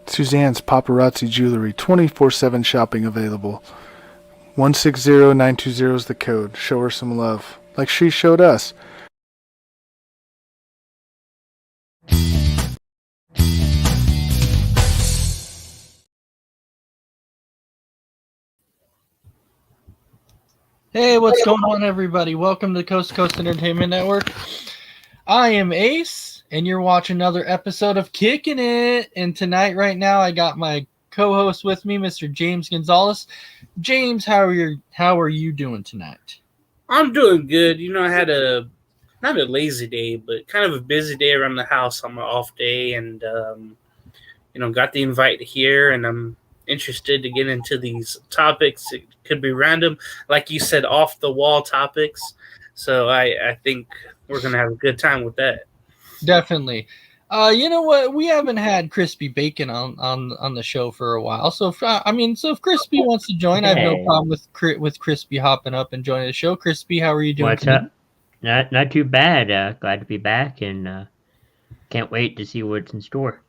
Suzanne's Paparazzi Jewelry, 24/7 shopping available. 160920 is the code. Show her some love, like she showed us. Hey, what's going on, everybody? Welcome to Coast to Coast Entertainment Network. I am Ace, and you're watching another episode of Kicking It. And tonight, right now, I got my co-host with me, Mr. James Gonzalez. James, how are you doing tonight? I'm doing good. I had not a lazy day, but kind of a busy day around the house on my off day, and got the invite here, and I'm interested to get into these topics. It could be random, like you said, off the wall topics. So I think we're gonna have a good time with that. You know what? We haven't had Crispy Bacon on the show for a while. So if Crispy wants to join, I have no problem with Crispy hopping up and joining the show. Crispy, how are you doing? What's up? Not too bad. Glad to be back, and can't wait to see what's in store.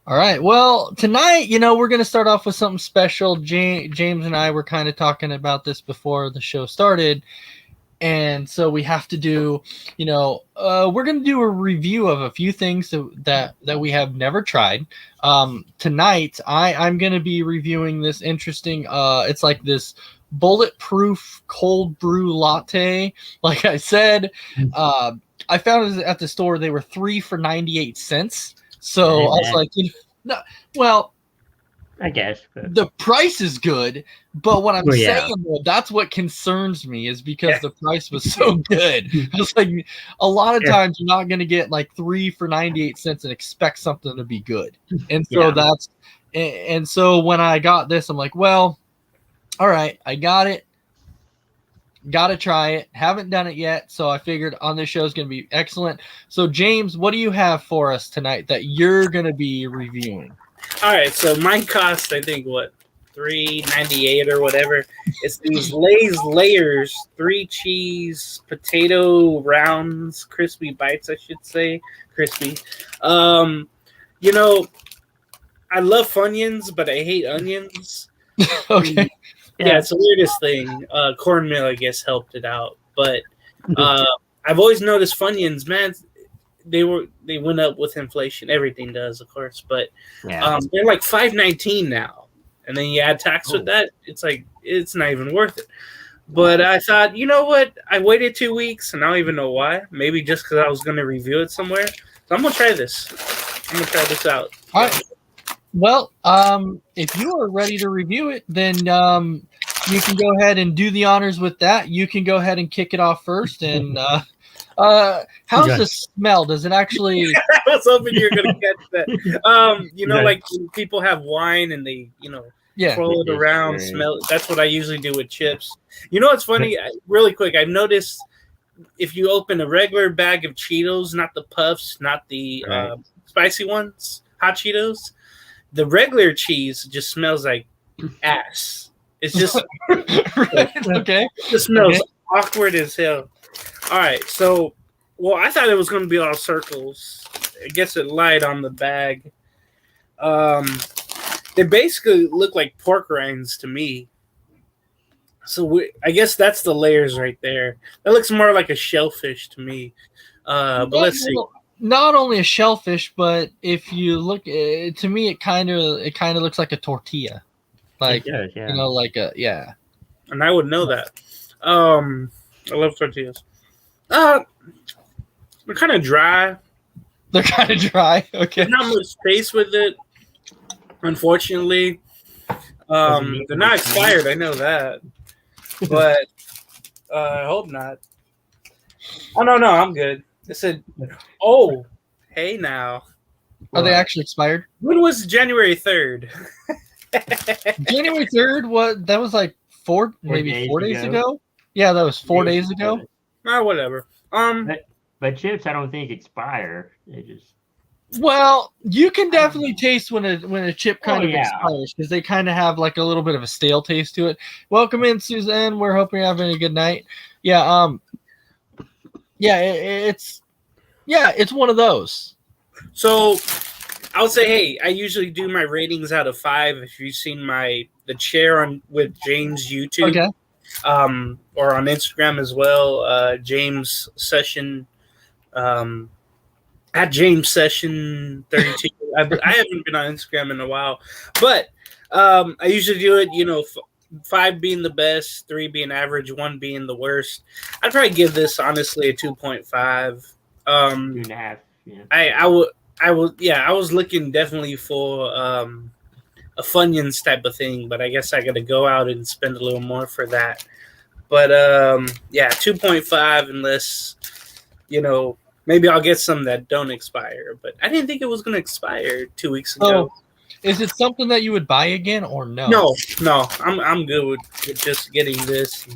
All right. Well, tonight, we're going to start off with something special. James and I were kind of talking about this before the show started. And so we have to do, we're going to do a review of a few things that we have never tried. Tonight, I'm going to be reviewing this interesting, it's like this bulletproof cold brew latte. Like I said, I found it at the store. They were 3 for 98 cents. So I was like, no, well, I guess the price is good, but what I'm saying, that's what concerns me, is because the price was so good. I was like, a lot of times you're not going to get like 3 for 98 cents and expect something to be good. And so so when I got this, I'm like, well, all right, I got it. Got to try it. Haven't done it yet, so I figured on this show is going to be excellent. So, James, what do you have for us tonight that you're going to be reviewing? All right, so mine cost, I think, $3.98 or whatever. It's these Lay's Layers 3 cheese potato rounds, crispy bites, I should say, crispy. I love Funyuns, but I hate onions. Okay. Yeah, it's the weirdest thing. Cornmeal, I guess, helped it out. But I've always noticed Funyuns, man, they went up with inflation. Everything does, of course. But they're like $5.19 now. And then you add tax with that, it's like it's not even worth it. But I thought, you know what? I waited 2 weeks, and I don't even know why. Maybe just because I was going to review it somewhere. So I'm going to try this. I'm going to try this out. All right. Well, if you are ready to review it, then you can go ahead and do the honors with that. You can go ahead and kick it off first. And how's the smell? Does it actually? I was hoping you were going to catch that. Like when people have wine and they, twirl it around, smell it. That's what I usually do with chips. It's funny? Really quick, I've noticed if you open a regular bag of Cheetos, not the Puffs, not the spicy ones, hot Cheetos, the regular cheese just smells like ass. It's just okay. It smells awkward as hell. All right, so I thought it was going to be all circles. I guess it lied on the bag. They basically look like pork rinds to me. So I guess that's the layers right there. That looks more like a shellfish to me. But let's see. Not only a shellfish, but if you look, to me, it kind of looks like a tortilla, like it does, And I would know that. I love tortillas. They're kind of dry. They're kind of dry. Okay. There's not much taste with it, unfortunately. They're not expired. I know that, but I hope not. Oh no, I'm good. It said, "Oh, hey now." Are they actually expired? When was January 3rd? January 3rd? What? That was like 4 days ago. Yeah, that was 4 days ago. Whatever. But chips, I don't think expire. They just. Well, you can definitely taste when a chip kind of expires, because they kind of have like a little bit of a stale taste to it. Welcome in, Suzanne. We're hoping you're having a good night. Yeah. It's one of those. So I'll say, hey, I usually do my ratings out of 5. If you've seen the chair on with James YouTube, Okay. or on Instagram as well, James Session, at James Session 32. I haven't been on Instagram in a while, but I usually do it. 5 being the best, 3 being average, 1 being the worst. I'd probably give this honestly a 2.5. 2.5. Yeah. I was looking definitely for a Funyuns type of thing, but I guess I got to go out and spend a little more for that. But 2.5 unless maybe I'll get some that don't expire. But I didn't think it was going to expire 2 weeks ago. So, is it something that you would buy again or no? No, I'm good with just getting this.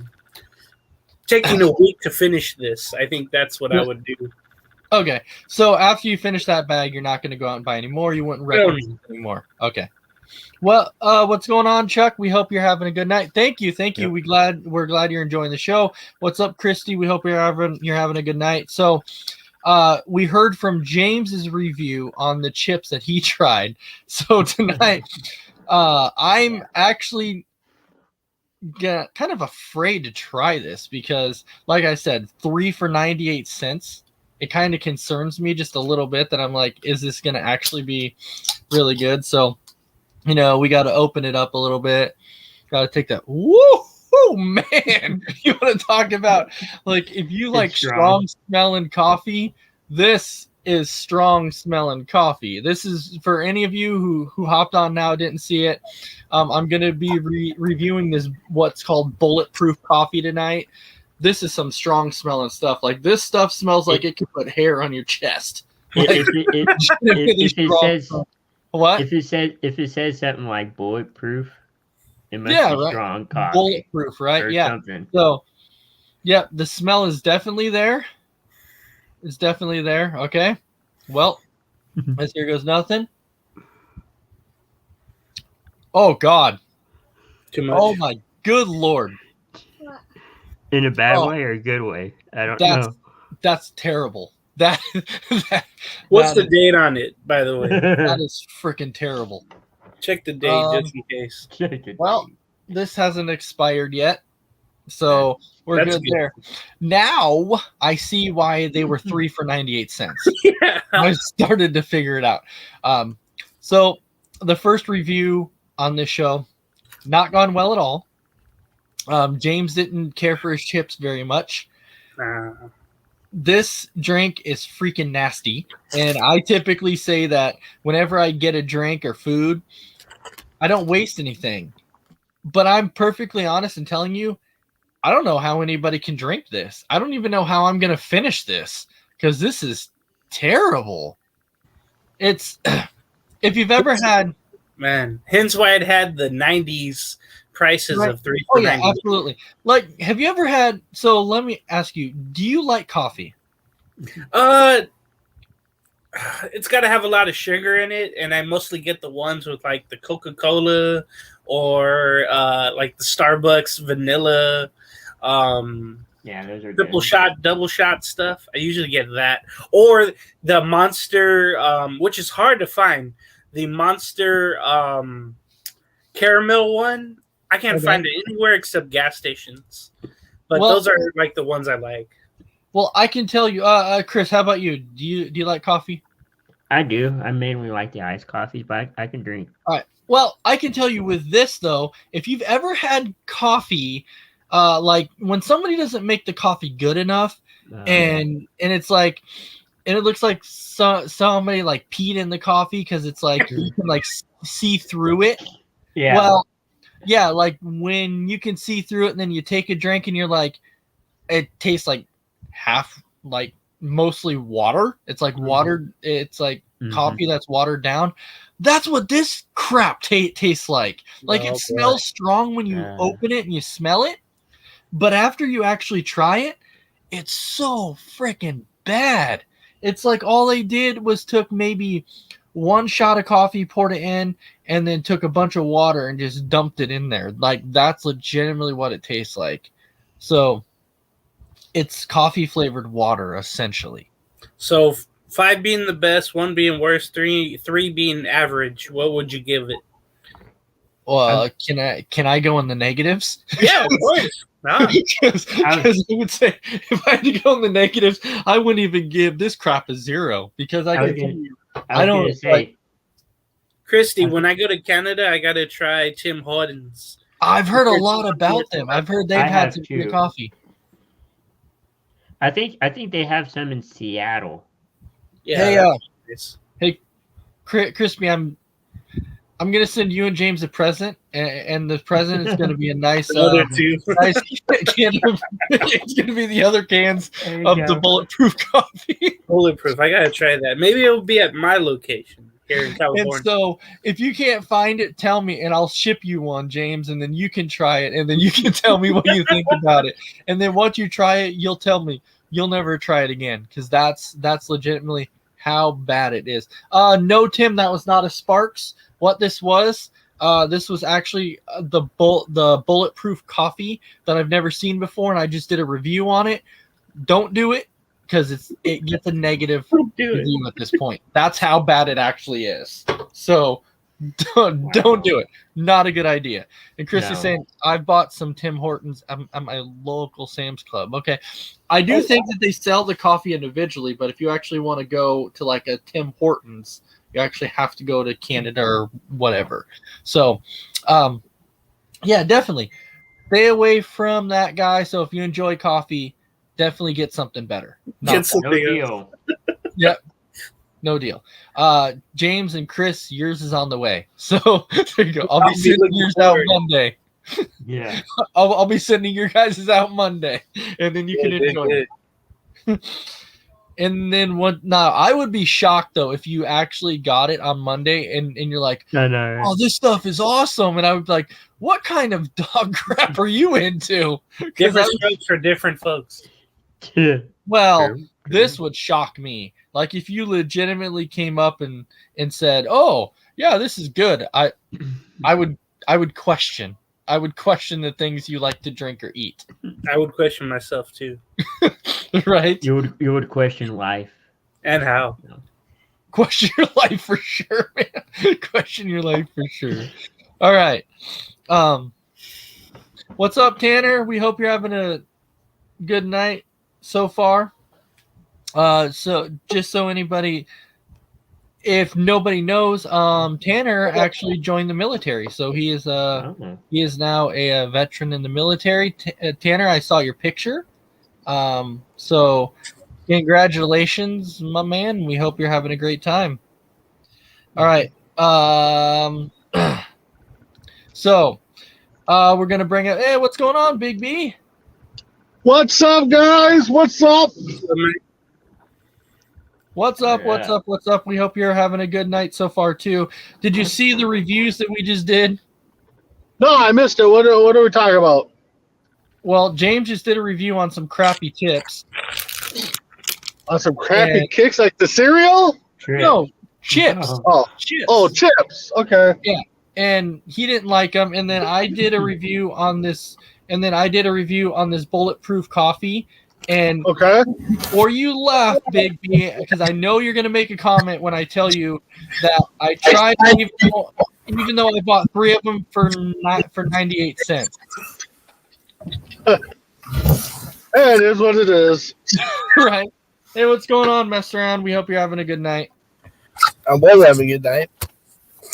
Taking a week to finish this, I think that's what I would do. Okay, so after you finish that bag, you're not going to go out and buy any more. You wouldn't recommend it anymore. Okay. Well, what's going on, Chuck? We hope you're having a good night. Thank you. Yep. We're glad you're enjoying the show. What's up, Christy? We hope you're having a good night. So, we heard from James's review on the chips that he tried. So tonight, I'm actually kind of afraid to try this because, like I said, 3 for 98 cents. It kind of concerns me just a little bit that I'm like, is this going to actually be really good? So, we got to open it up a little bit. Got to take that. Woo, man. You want to talk about, like, if you like strong smelling coffee, this is strong smelling coffee. This is for any of you who hopped on now, didn't see it. I'm going to be reviewing this, what's called bulletproof coffee tonight. This is some strong smelling stuff. Like, this stuff smells like it could put hair on your chest. Like, If it says what? If it says something like bulletproof, it must be right. strong coffee. Bulletproof, right? Or Yeah. something. So, yeah, the smell is definitely there. It's definitely there. Okay. Well, as here goes nothing. Oh God. Too much. Oh my good Lord. In a bad way or a good way? I don't know. That's terrible. That What's the date on it, by the way? that is freaking terrible. Check the date just in case. Well, this hasn't expired yet, so we're That's good good. there. Now I see why they were 3 for 98 cents. Yeah. I started to figure it out. So the first review on this show, not gone well at all. James didn't care for his chips very much. This drink is freaking nasty. And I typically say that whenever I get a drink or food, I don't waste anything. But I'm perfectly honest in telling you, I don't know how anybody can drink this. I don't even know how I'm going to finish this because this is terrible. It's if you've ever had, man, hence why it had the 90s prices Right. of 3 oh for yeah, 90. absolutely. Like, have you ever had? So let me ask you: do you like coffee? It's got to have a lot of sugar in it, and I mostly get the ones with like the Coca-Cola or like the Starbucks vanilla. Yeah, those are Triple good. shot, double shot stuff. I usually get that, or the Monster, which is hard to find. The Monster caramel one. I can't Okay. find it anywhere except gas stations. But Well- those are like the ones I like. Well, I can tell you, Chris. How about you? Do you like coffee? I do. I mainly like the iced coffee, but I can drink. All right. Well, I can tell you with this though, if you've ever had coffee, like when somebody doesn't make the coffee good enough, and it's like, and it looks like somebody like peed in the coffee because it's like you can like see through it. yeah. Well, yeah, like when you can see through it, and then you take a drink, and you're like, it tastes like half, like mostly water. It's like water. It's like Mhm. coffee that's watered down. That's what this crap tastes like. Like Oh, it boy. smells strong when you open it and you smell it, but after you actually try it, it's so freaking bad. It's like all they did was took maybe one shot of coffee, poured it in, and then took a bunch of water and just dumped it in there. Like that's legitimately what it tastes like. So it's coffee flavored water essentially. So 5 being the best, 1 being worse, three being average. What would you give it? Well, can I go in the negatives? Yeah, of course. Nah. Because I would say if I had to go in the negatives, I wouldn't even give this crap a 0 because I don't. gonna say, Christy, when I go to Canada, I gotta try Tim Hortons. I've heard a lot about them. I've heard they've I had have some too. good coffee. I think they have some in Seattle. Yeah. Hey, Crispy, I'm gonna send you and James a present, and the present is gonna be a nice, Another 2. nice can of. It's gonna be the other cans of the bulletproof coffee. Bulletproof. I gotta try that. Maybe it'll be at my location here in California. And so, if you can't find it, tell me, and I'll ship you one, James, and then you can try it, and then you can tell me what you think about it. And then once you try it, you'll tell me. You'll never try it again because that's legitimately how bad it is. No, Tim, that was not a Sparks. What this was actually the bulletproof coffee that I've never seen before, and I just did a review on it. Don't do it because it gets a negative review at this point. That's how bad it actually is. So don't do it. Not a good idea. And Chris is saying I've bought some Tim Hortons at my local Sam's Club. Okay, I do think that they sell the coffee individually, but if you actually want to go to like a Tim Hortons, you actually have to go to Canada or whatever. So, yeah, definitely stay away from that guy. So if you enjoy coffee, definitely get something better. No deal. Yep. No deal. James and Chris, yours is on the way. So there you go. I'll be sending yours out Monday. Yeah. I'll be sending your guys' out Monday, and then you can enjoy it. And then what? Now I would be shocked though if you actually got it on Monday and you're like, No. "Oh, this stuff is awesome," and I would be like, "What kind of dog crap are you into?" Different strokes for different folks. Well, this would shock me. Like if you legitimately came up and said, "Oh, yeah, this is good," I would question. I would question the things you like to drink or eat. I would question myself too. Right? You would question life. And how? Question your life for sure, man. Question your life for sure. All right. What's up, Tanner? We hope you're having a good night so far. So just so anybody, if nobody knows, Tanner actually joined the military. So he is now a veteran in the military. Tanner, I saw your picture. So congratulations, my man. We hope you're having a great time. All right. So we're gonna bring up. Hey, what's going on, Big B? What's up, guys? What's up? What's up? What's up? What's up? We hope you're having a good night so far too. Did you see the reviews that we just did? No, I missed it. What are we talking about? Well, James just did a review on some crappy tips. On some crappy kicks like the cereal? No, chips. Oh, Chips. oh, chips. Okay. Yeah, and he didn't like them. And then I did a review on this. And then I did a review on this bulletproof coffee. And okay, or you laugh, Big B, because I know you're going to make a comment when I tell you that I tried, even though I bought 3 of them for 98 cents. Hey, it is what it is. Right. Hey, what's going on, mess around? We hope you're having a good night. I was having a good night.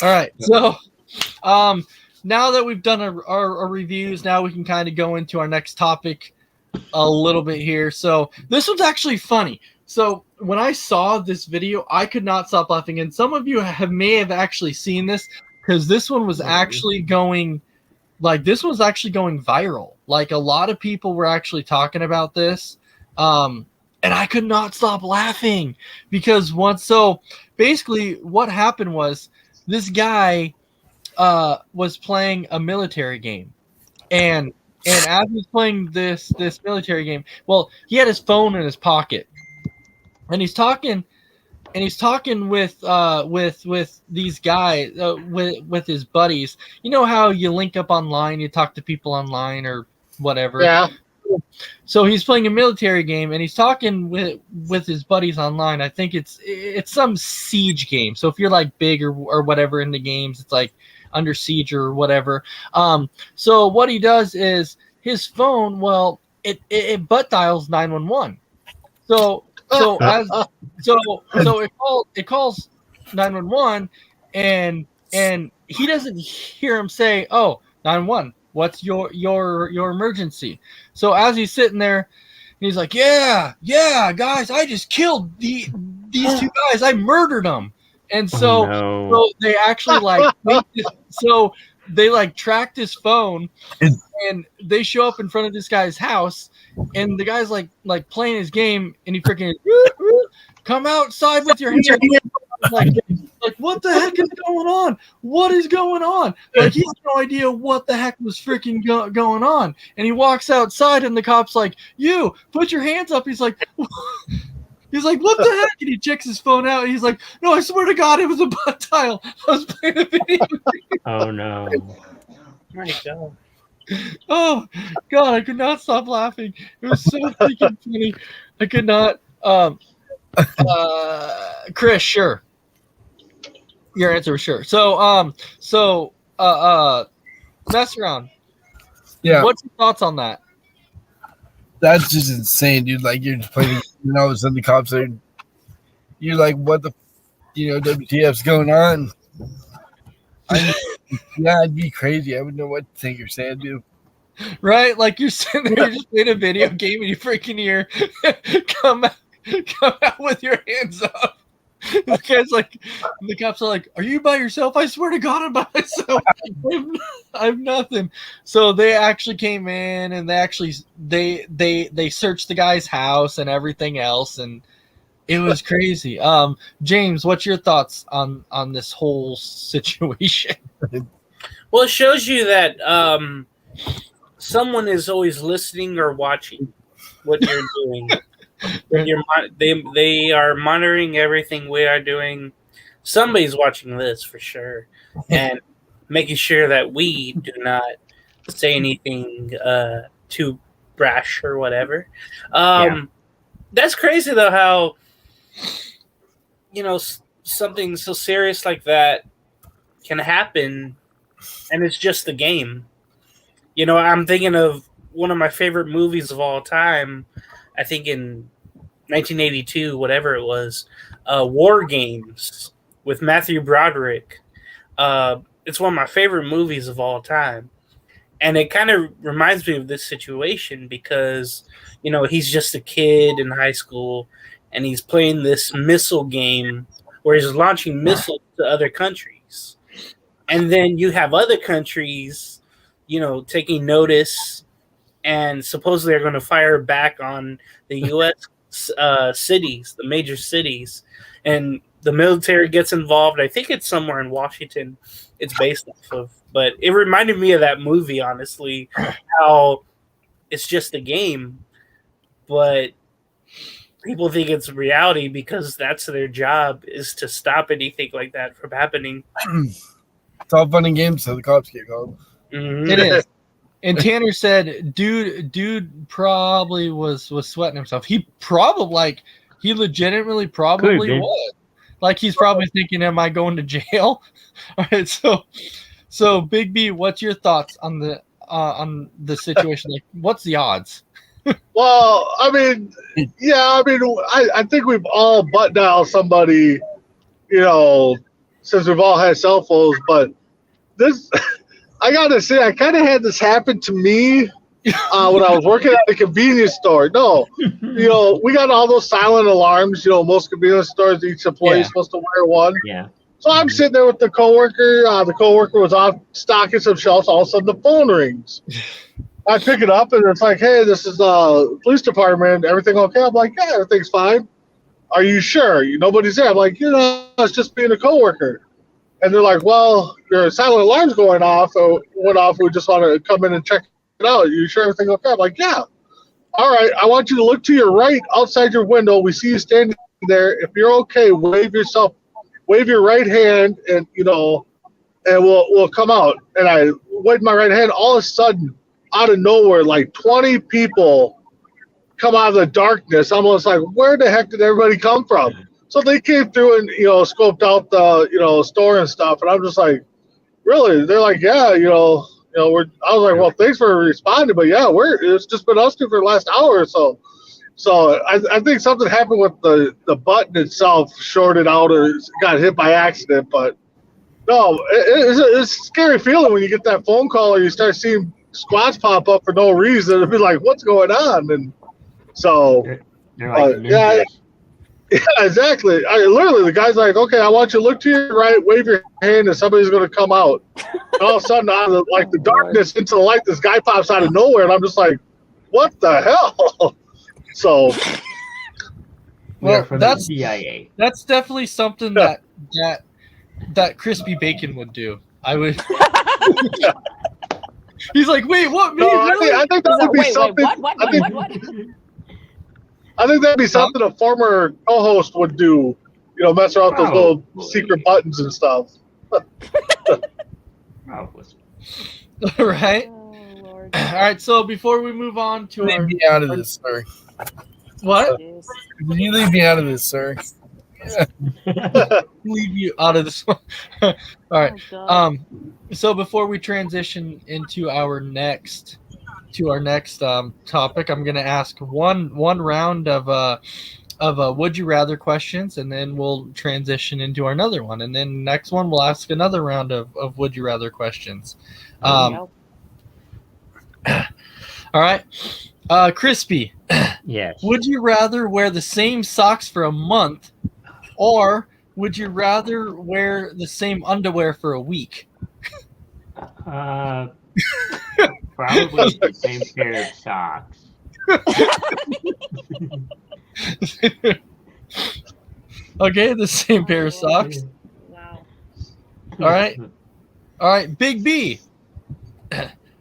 All right. So, now that we've done our reviews, now we can kind of go into our next topic a little bit here. So this one's actually funny. So when I saw this video, I could not stop laughing. And some of you may have actually seen this because this one was actually going viral. Like a lot of people were actually talking about this. And I could not stop laughing because basically what happened was this guy was playing a military game. And as he's playing this military game, well, he had his phone in his pocket, and he's talking with these guys, with his buddies. You know how you link up online, you talk to people online or whatever. Yeah. so he's playing a military game and he's talking with his buddies online. I think it's some siege game. So if you're like big or whatever in the games, it's like Under Siege or whatever. So what he does is his phone, well, it butt dials 911. So it calls 911 and he doesn't hear him say, "Oh, 911, what's your emergency?" So as he's sitting there, he's like, "Yeah, guys, I just killed these two guys. I murdered them." And so, so they actually so they like tracked his phone and they show up in front of this guy's house and the guy's like playing his game and he freaking come outside with your hands. Like what the heck is going on? What is going on? Like he has no idea what the heck was freaking going on. And he walks outside and the cop's like, "You put your hands up." He's like, he's like, "What the heck?" And he checks his phone out. And he's like, "No, I swear to God, it was a butt dial. I was playing a video game." Oh no! My God. Oh God, I could not stop laughing. It was so freaking funny. I could not. Chris, sure. Your answer was sure. So mess around. Yeah, What's your thoughts on that? that's just insane, dude. Like you're just playing, and all of a sudden the cops are. You're like, what the, WTF's going on? Yeah, it'd be crazy. I wouldn't know what to think you're saying, dude. Right? Like you're sitting there, you're just playing a video game, and you freaking hear come out with your hands up. The guy's like, the cops are like, "Are you by yourself?" "I swear to God, I'm by myself. I have nothing." So they actually came in and they searched the guy's house and everything else, and it was crazy. James, what's your thoughts on this whole situation? Well, it shows you that someone is always listening or watching what you're doing. They are monitoring everything we are doing. Somebody's watching this for sure, and making sure that we do not say anything too brash or whatever. That's crazy though. How something so serious like that can happen, and it's just a game. I'm thinking of one of my favorite movies of all time. I think in 1982, whatever it was, War Games with Matthew Broderick. It's one of my favorite movies of all time. And it kind of reminds me of this situation because, he's just a kid in high school and he's playing this missile game where he's launching missiles to other countries. And then you have other countries, taking notice and supposedly are going to fire back on the U.S. Cities, the major cities, and the military gets involved. I think it's somewhere in Washington it's based off of, but it reminded me of that movie, honestly, how it's just a game, but people think it's reality because that's their job, is to stop anything like that from happening. It's all fun and games, so the cops get called. Mm-hmm. It is. And Tanner said, dude probably was sweating himself. He probably, he legitimately probably was. Like, he's probably thinking, am I going to jail? All right, so Big B, what's your thoughts on the situation? Like, what's the odds? Well, I mean, I think we've all butt dialed somebody, since we've all had cell phones. But this, I gotta say, I kind of had this happen to me when I was working at a convenience store. No, we got all those silent alarms. Most convenience stores, each employee is supposed to wear one. Yeah. So I'm sitting there with the coworker. The coworker was off stocking some shelves. All of a sudden, the phone rings. I pick it up, and it's like, "Hey, this is the police department. Everything okay?" I'm like, "Yeah, everything's fine." "Are you sure? Nobody's there?" I'm like, "It's just being a coworker." And they're like, "Well, your silent alarm's going off. Or went off. We just want to come in and check it out. Are you sure everything okay?" I'm like, "Yeah." "All right. I want you to look to your right outside your window. We see you standing there. If you're okay, wave your right hand, and and we'll come out." And I waved my right hand. All of a sudden, out of nowhere, like 20 people come out of the darkness. I'm almost like, where the heck did everybody come from? So they came through and scoped out the store and stuff, and I'm just like, really? They're like, yeah, I was like, well, thanks for responding, but yeah, it's just been us two for the last hour or so. So I think something happened with the button itself, shorted out or got hit by accident. But no, it's a scary feeling when you get that phone call or you start seeing squads pop up for no reason. It'd be like, what's going on? And so, They're like yeah, exactly. Literally, the guy's like, okay, I want you to look to your right, wave your hand, and somebody's going to come out. And all of a sudden, out of the darkness into the light, this guy pops out of nowhere, and I'm just like, what the hell? So, Well, for that's the CIA. that's definitely something that Crispy Bacon would do. I would. He's like, wait, what? Me? no, Really? I think that would be Wait, something. what? I think that'd be something a former co-host would do. Mess around with those little secret buttons and stuff. Probably. Right. Oh, Lord. All right. So before we move on to our Leave me out of this, sir. what? Jeez. You leave me out of this, sir. Leave you out of this one. All right. Oh, God. So before we transition into our next topic, I'm going to ask one round of would you rather questions, and then we'll transition into another one, and then next one we'll ask another round of would you rather questions. There you All right. Crispy, Yes. would you rather wear the same socks for a month, or would you rather wear the same underwear for a week? Probably the same pair of socks. Okay, the same pair of socks. go. Wow. All right, Big B.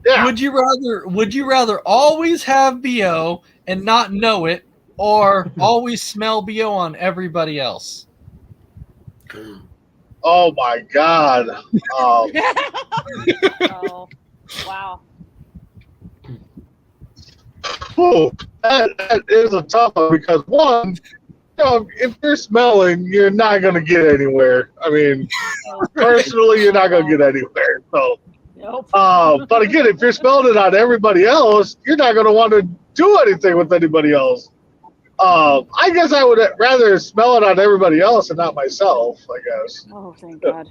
Yeah. Would you rather always have BO and not know it, or always smell BO on everybody else? Oh my God. Oh, wow. Whew, that is a tough one because one, if you're smelling, you're not going to get anywhere. I mean, personally, you're not going to get anywhere. So, Nope. but again, if you're smelling it on everybody else, you're not going to want to do anything with anybody else. I guess I would rather smell it on everybody else and not myself, I guess. Oh, thank God.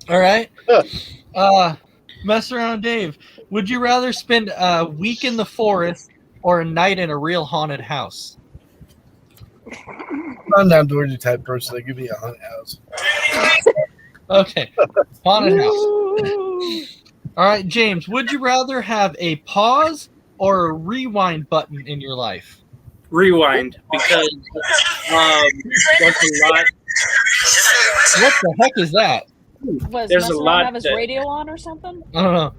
All right. Mess around, Dave. Would you rather spend a week in the forest or a night in a real haunted house? I'm an outdoorsy type person. They give me a haunted house. Okay, haunted house. All right, James. Would you rather have a pause or a rewind button in your life? Rewind, because there's a lot. What the heck is that? Was There's a Messing lot Around have his that- radio on or something? I don't know.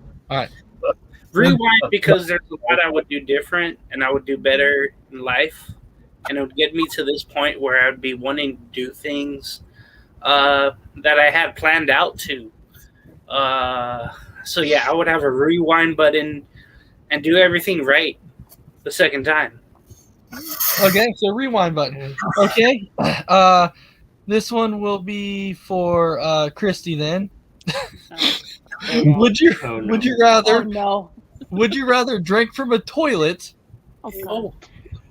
Rewind, because there's a lot I would do different and I would do better in life, and it would get me to this point where I would be wanting to do things that I had planned out to. So yeah, I would have a rewind button and do everything right the second time. Okay, so rewind button. Okay. This one will be for Christy then. Would you Oh, no. would you Oh, rather no. would you rather drink from a toilet Oh, God.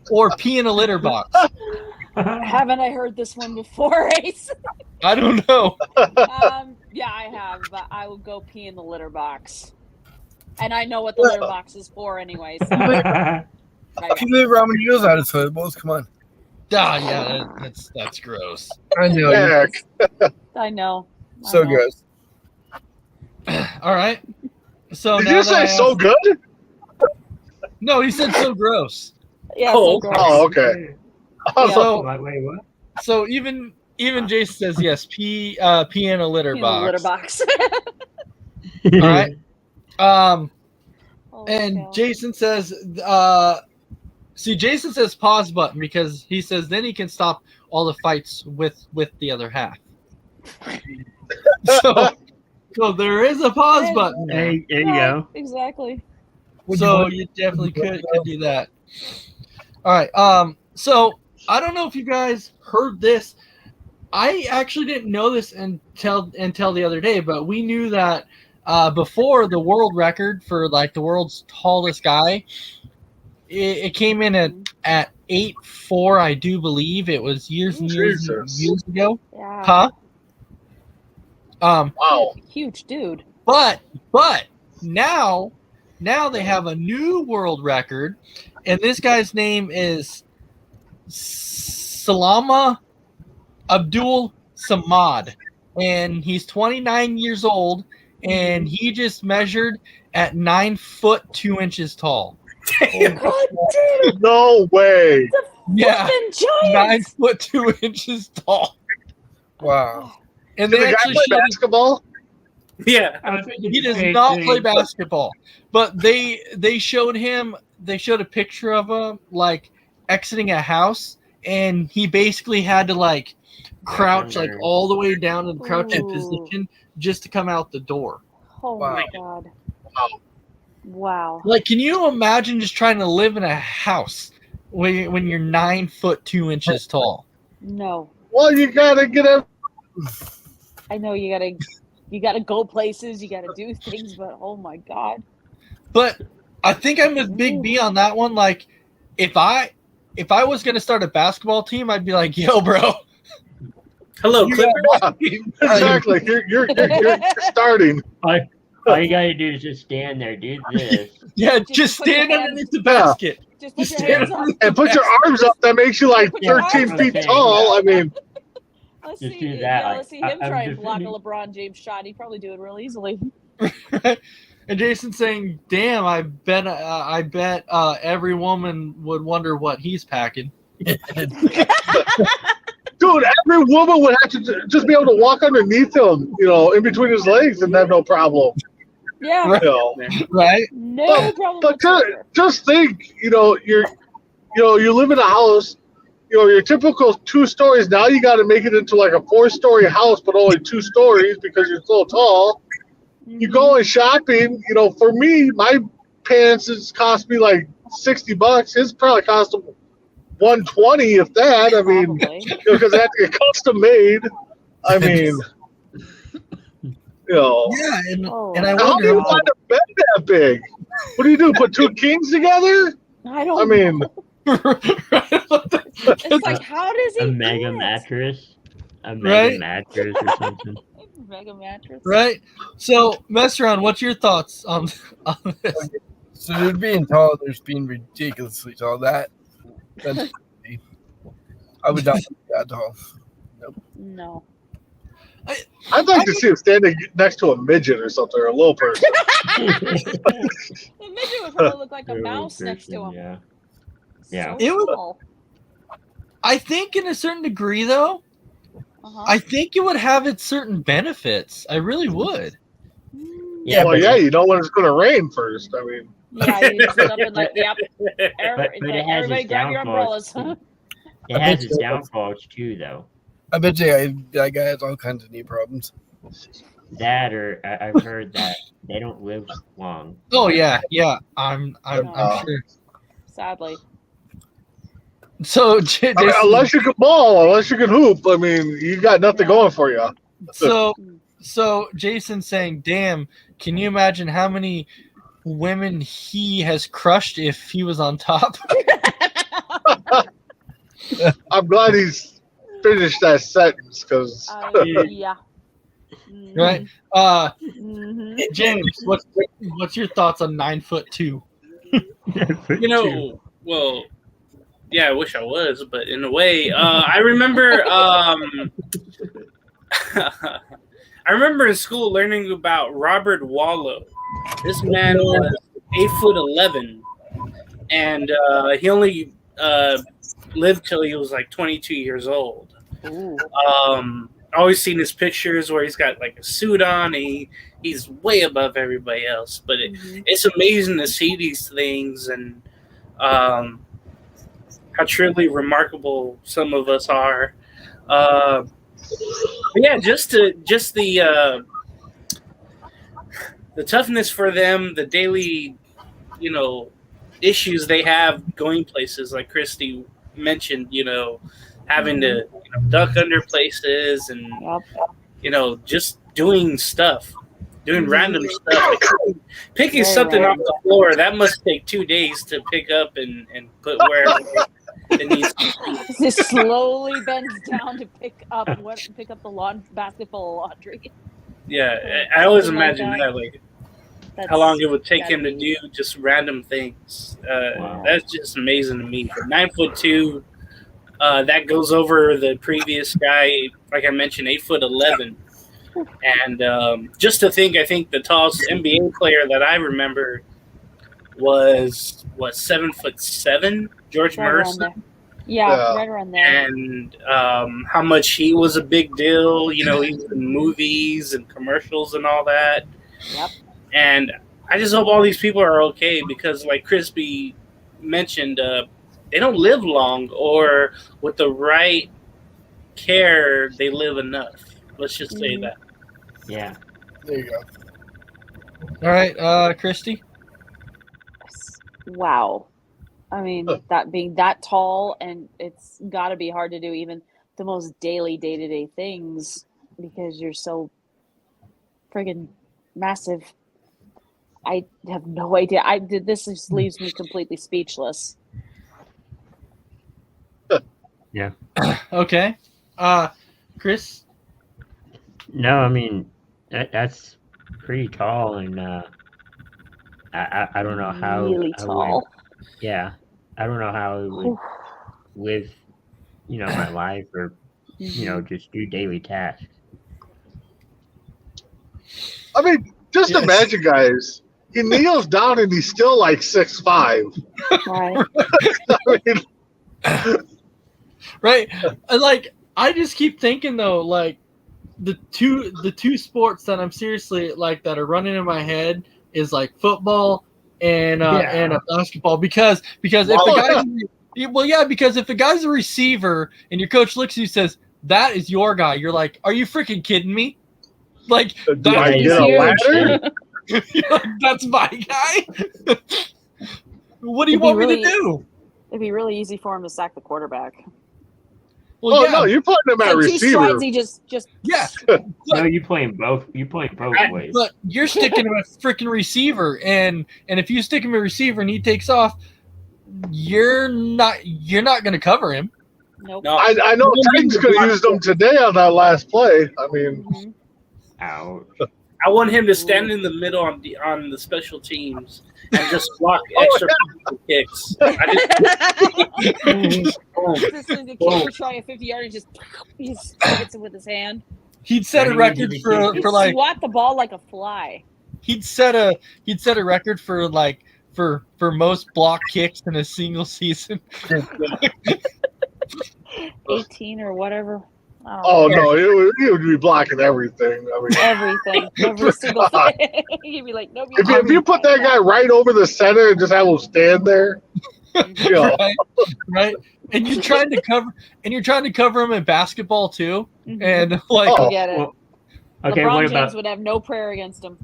or pee in a litter box? Haven't I heard this one before, Ace? I don't know. Yeah, I have, but I will go pee in the litter box. And I know what the litter box is for anyway. So You leave ramen noodles out of toilet bowls. Come on. Ah, yeah, that's gross. I know. Heck. I know. So good. All right. So Did now you that I say so asked- good? No, he said so gross. Yeah, Oh, so gross. Oh, okay. So Wait, what? so even Jason says yes. Pee in a litter Pee in the litter box. box. All right. Holy And cow. Jason says, see, Jason says pause button because he says then he can stop all the fights with the other half. So there is a pause button there. Hey, there you Right, go. Exactly. Would So you you definitely could do that. All right. So I don't know if you guys heard this. I actually didn't know this until the other day, but we knew that before the world record for like the world's tallest guy, it came in at 8'4", I do believe. It was years and years and Jesus. years ago. Yeah. Huh? Wow. Huge dude. But now they have a new world record, and this guy's name is Salama Abdul Samad, and he's 29 years old, and he just measured at 9 foot 2 inches tall. Damn. God damn, No way. Yeah, fucking 9 giants. foot 2 inches tall. Wow. And Did they the guy actually play showed basketball? Yeah. he does not play basketball, but they showed him. They showed a picture of him like exiting a house, and he basically had to like crouch like all the way down in the crouching Ooh. position just to come out the door. Oh Wow. my god. Wow. Wow. Like, can you imagine just trying to live in a house when you're 9 foot 2 inches tall? No. Well, you gotta get a. I know you gotta go places, you gotta do things, but oh my god. But I think I'm with Big B on that one. Like, if I was gonna start a basketball team, I'd be like, "Yo, bro, Hello, Clipper. Exactly. You're starting. All you gotta do is just stand there, do this. yeah, Just just put your stand hands- underneath the basket." Just put Just your hands stand up. And put your arms up. That makes you like Yeah, 13 feet okay, tall. I mean, Let's Just see, do that, like, let's see him I'm try and block a defending- LeBron James shot. He'd probably do it real easily. And Jason's saying, "Damn, I bet every woman would wonder what he's packing." dude, every woman would have to just be able to walk underneath him, in between his legs and have no problem. Yeah, Right. You know. Right? no problem. But whatsoever. just think, you live in a house, your typical 2 stories. Now you got to make it into like a 4-story house, but only 2 stories because you're so tall. You go in shopping, for me, my pants it's cost me like $60. His probably cost him $120 if that. I mean, Probably. because they have to get custom made. I mean, Yeah, and Oh. and I how do wonder. you find a bed that big? What do you do? Put 2 kings together? I don't. I mean, it's like, how does he A do mega it? mattress? A mega Right? mattress or something? Mega mattress. Right? So, Mestron, what's your thoughts on this? So there's being tall, there's being ridiculously tall. That's I would not be that tall. No. I'd like to see him standing next to a midget or something, or a little person. The midget would probably look like a Little mouse next to person, him. Yeah. Yeah. So It would- small. I think, in a certain degree, though, Uh-huh. I think it would have its certain benefits. I really would. Yeah, Well, but- yeah, you know when it's going to rain first. I mean, Yeah, you just sit up and like, yep. But it has Everybody its grab your downfalls. umbrellas. It has its downfalls too, though. I bet you that guy has all kinds of knee problems. That or I've heard that they don't live long. Oh yeah, yeah. I'm Oh. sure. Sadly. So, I Jason, mean, unless you can ball, unless you can hoop, I mean, you got nothing going for you. so Jason's saying, "Damn, can you imagine how many women he has crushed if he was on top?" I'm glad he's finished that sentence because Yeah. Right? Mhm. James, what's your thoughts on 9'2"? Well, yeah, I wish I was, but in a way, I remember. I remember in school learning about Robert Wallow. This man was 8'11", and he only lived till he was like 22 years old. Ooh. Always seen his pictures where he's got like a suit on. He's way above everybody else, but Mhm. it's amazing to see these things and how truly remarkable some of us are. But yeah, just the toughness for them, the daily, issues they have going places, like Christy mentioned, having to duck under places and Yep. just doing stuff, doing random stuff. Like, picking Very something off random. the floor that must take 2 days to pick up and put wherever it needs to be. Just slowly bends down to pick up the basket full of laundry. Yeah, I always Something like imagine that, like That's how long it would take gotta him to be- do just random things. Wow. That's just amazing to me. For 9'2", that goes over the previous guy, like I mentioned, 8'11". And just to think, I think the tallest NBA player that I remember was 7'7", George right around Merson, there. Yeah, Yeah. right around there. and how much he was a big deal. He was in movies and commercials and all that. Yep. And I just hope all these people are okay because, like Crispy mentioned, they don't live long, or with the right care, they live enough. Let's just say Mhm. that. Yeah. There you go. All right, Christy. Wow. I mean, that being that tall, and it's got to be hard to do even the most daily, day-to-day things because you're so friggin' massive. I have no idea. This just leaves me completely speechless. Okay. Chris. No, I mean that's pretty tall, and I don't know how Really I would- tall. yeah, I don't know how I would live, my life, or just do daily tasks. I mean, just Yes. imagine, guys. He kneels down and he's still like 6'5". Right. I mean, Right. And, like, I just keep thinking though, like the two sports that I'm seriously like that are running in my head is like football and basketball because if the guy because if the guy's a receiver and your coach looks at you and says that is your guy, you're like, are you freaking kidding me? Like do I He's get a huge. ladder? that's my guy. What do you It'd be want me really- to do? It'd be really easy for him to sack the quarterback. Well, Oh yeah, no, you're putting him at Like two receiver. strides, he just yeah. No, you playing both. You playing both ways. But you're sticking him at freaking receiver, and if you stick him at receiver and he takes off, you're not going to cover him. Nope. No, I know Titans could have used them today on that last play. I mean, Mhm. Ouch. I want him to stand in the middle on the special teams and just block extra kicks. Just in the kick to try a 50-yard and just he hits it with his hand. He'd set a record He'd for like swat the ball like a fly. he'd set a record for like for most block kicks in a single season. 18 or whatever. I don't oh know. no, he would be blocking everything. I mean, Everything. Every single thing. He'd be like, nope. if you put that guy right over the center and just have him stand there, you know, right? And you're trying to cover him in basketball too. Mhm. And like Oh. I get it. Well, okay, LeBron what James about would have no prayer against him.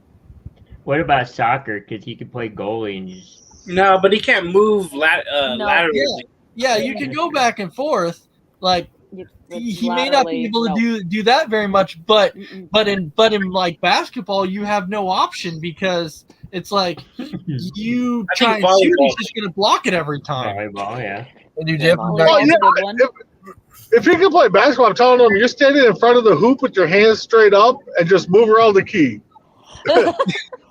soccer? Because he could play goalie and just No, but he can't move laterally. yeah, you can go back and forth. Like he may not be Laterally, able to no. do that very much, but Mm-mm. but in like basketball, you have no option because it's like you I try think and shoot, volleyball- he's just gonna block it every time. volleyball. Yeah. And you Yeah, definitely volleyball's yeah, a good one. if you can play basketball, I'm telling him you're standing in front of the hoop with your hands straight up and just move around the key.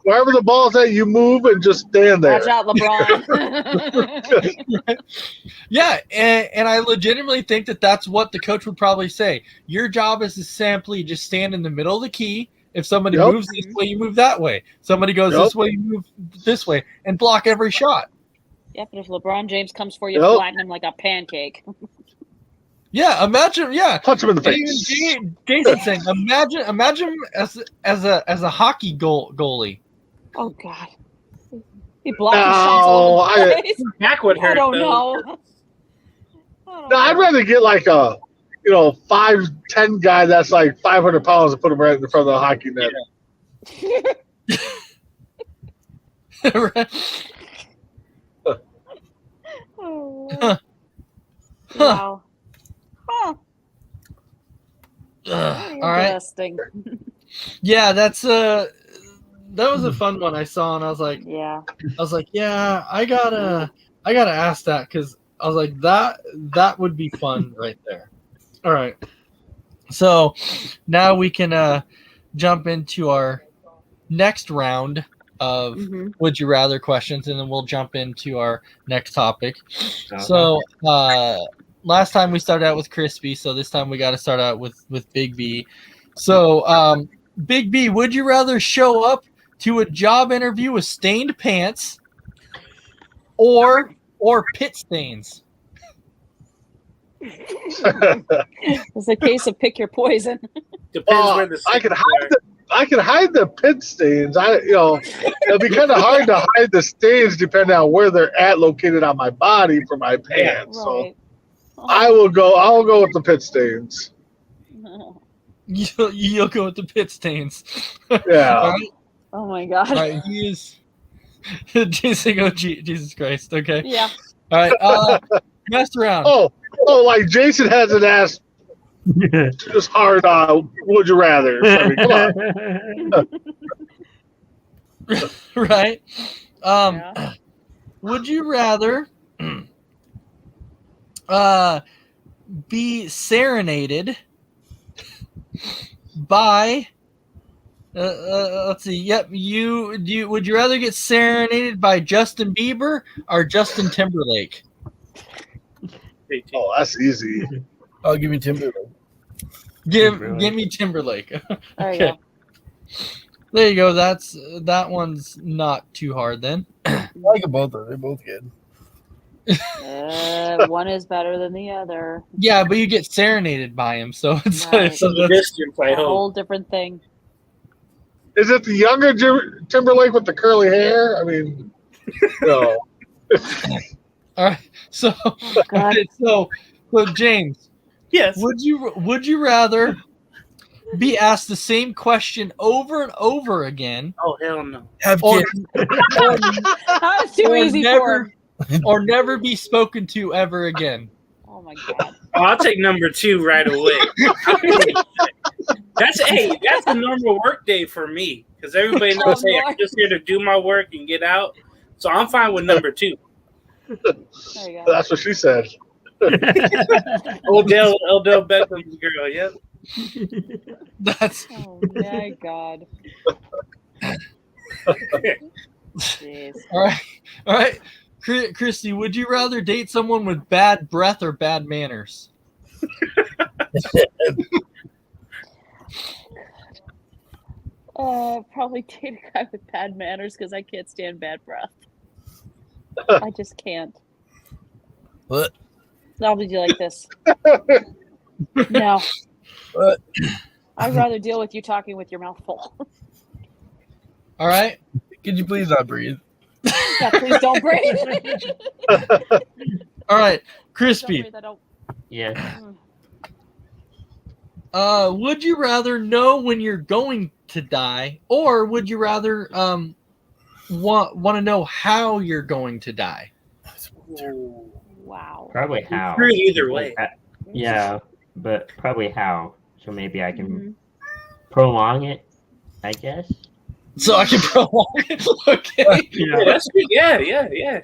Wherever the ball's at, you move and just stand there. Watch out, LeBron. Yeah, and I legitimately think that that's what the coach would probably say. Your job is to simply just stand in the middle of the key. If somebody Yep. moves this way, you move that way. Somebody goes Yep. this way, you move this way, and block every shot. Yep, but if LeBron James comes for you, Yep. flatten him like a pancake. Yeah, imagine. Yeah, Punch him in the even face. Jason saying, imagine as a hockey goalie. Oh God. He blocked his No, shots all over the I- place. Back would hurt. I don't though. know. I don't No, I'd know. rather get like a 5'10" guy that's like 500 pounds and put him right in front of the hockey net. disgusting. Yeah, that was a fun one I saw, and I was like, Yeah. yeah, I gotta ask that because I was like, that would be fun right there. All right, so now we can jump into our next round of hmm would you rather questions, and then we'll jump into our next topic. Uh-huh. So last time we started out with Crispy, so this time we got to start out with Big B. So Big B, would you rather show up to a job interview with stained pants or pit stains? It's a case of pick your poison. Depends where the I could stains hide I could hide the pit stains. It'd be kind of hard to hide the stains depending on where they're at, located on my body for my pants. Right. So I'll go with the pit stains. You'll go with the pit stains. Yeah. All right. Oh my god. All right. He is. Jason, oh, Jesus Christ. Okay. Yeah. All right. Mess around. Oh, like Jason hasn't asked just hard would you rather. I mean, come on. Right. Yeah. Would you rather be serenaded by let's see. Yep, would you rather get serenaded by Justin Bieber or Justin Timberlake? Oh, that's easy. I'll give you Timberlake. Give me Timberlake. There you Okay. go. There you go. That one's not too hard then. I like them both though. They're both good. One is better than the other. Yeah, but you get serenaded by him, so it's Right. From the distance, I A hope. whole different thing. Is it the younger Timberlake with the curly hair? I mean, no. all right. So, Oh, all God. right, so James, Yes. would you rather be asked the same question over and over again, Oh, hell no. Have or, kids. That was too or easy for never him. or never be spoken to ever again? Oh my god. Oh, I'll take number 2 right away. That's a normal work day for me because everybody knows, hey, I'm just here to do my work and get out. So I'm fine with number 2. There you go. That's what she said. Odell Beckham's girl. Yep. That's Oh my god. Jeez. all right. Christy, would you rather date someone with bad breath or bad manners? Probably date a guy with bad manners because I can't stand bad breath. I just can't. What? I'll be like this. No. What? I'd rather deal with you talking with your mouth full. All right. Could you please not breathe? Yeah, please don't breathe. All right. Don't Crispy, breathe, I don't. Yes. would you rather know when you're going to die, or would you rather want to know how you're going to die? Wow. Probably how. Screw either way. Yeah, but probably how. So maybe I can Mhm. prolong it, I guess. So I can prolong it. Okay. Yeah, that's good. Yeah. Yeah.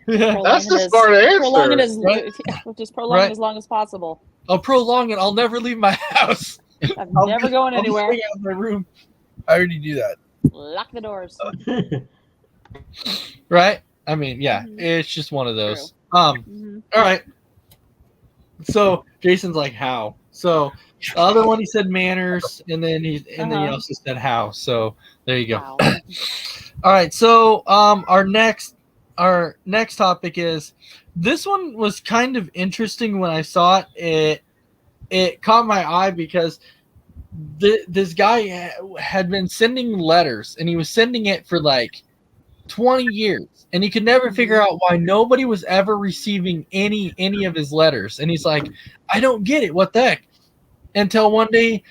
That's the Prolong it smart answer. Prolong it as Right. just prolong Right. it as long as possible. I'll prolong it. I'll never leave my house. I'm I'll never going I'll anywhere. stay out of my room. I already do that. Lock the doors. Right? I mean, yeah, Mhm. it's just one of those. Mhm. All right. So Jason's like, how? So the other one he said manners, and then he also said how. So there you go. Wow. All right. So our next topic is, this one was kind of interesting when I saw it. It caught my eye because this guy had been sending letters, and he was sending it for like 20 years, and he could never figure out why nobody was ever receiving any of his letters. And he's like, I don't get it. What the heck? Until one day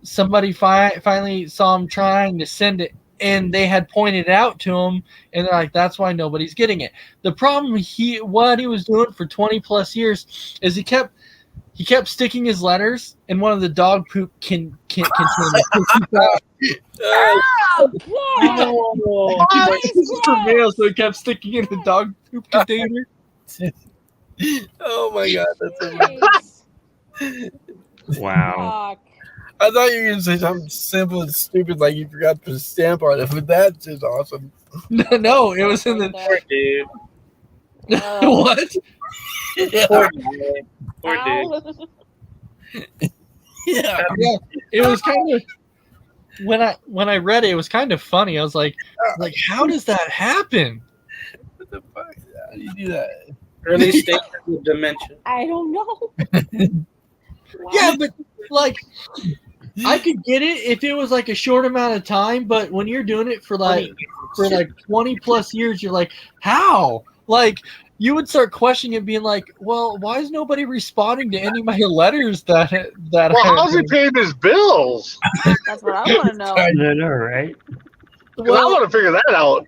somebody finally saw him trying to send it, and they had pointed it out to him, and they're like, that's why nobody's getting it. The problem what he was doing for 20 plus years is he he kept sticking his letters in one of the dog poop containers. Oh, God. Oh, This is for mail, so he kept sticking in the dog poop container. Oh my god, that's amazing. Jeez. Wow. Fuck. I thought you were gonna say something simple and stupid like you forgot to put a stamp on it, but that's just awesome. No, it was in the poor dude. what? Poor dude. Poor dude. Ow. Yeah. Yeah, it was kind of when I read it, it was kind of funny. I was like, how does that happen? What the fuck? How do you do that? Early stages of dementia. I don't know. Yeah, but like, I could get it if it was like a short amount of time, but when you're doing it for like 20 plus years, you're like, how? Like, you would start questioning it, being like, well, why is nobody responding to any of my letters that Well, how's he paying his bills? That's what I want to know. I know, right? 'Cause I want to figure that out.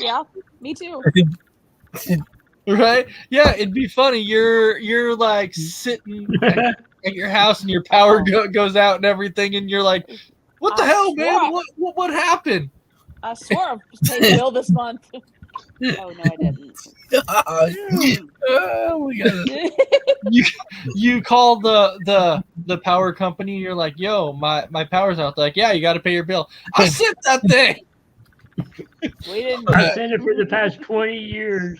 Yeah, me too. Right? Yeah, it'd be funny. You're like sitting at your house and your power goes out and everything, and you're like, what the I hell, man? swear. What happened? I swear I paid the bill this month. Oh no, I didn't. Oh my god. You call the power company, you're like, yo, my power's out. They're like, yeah, you got to pay your bill. I sent that thing. We didn't. I've seen it for the past 20 years.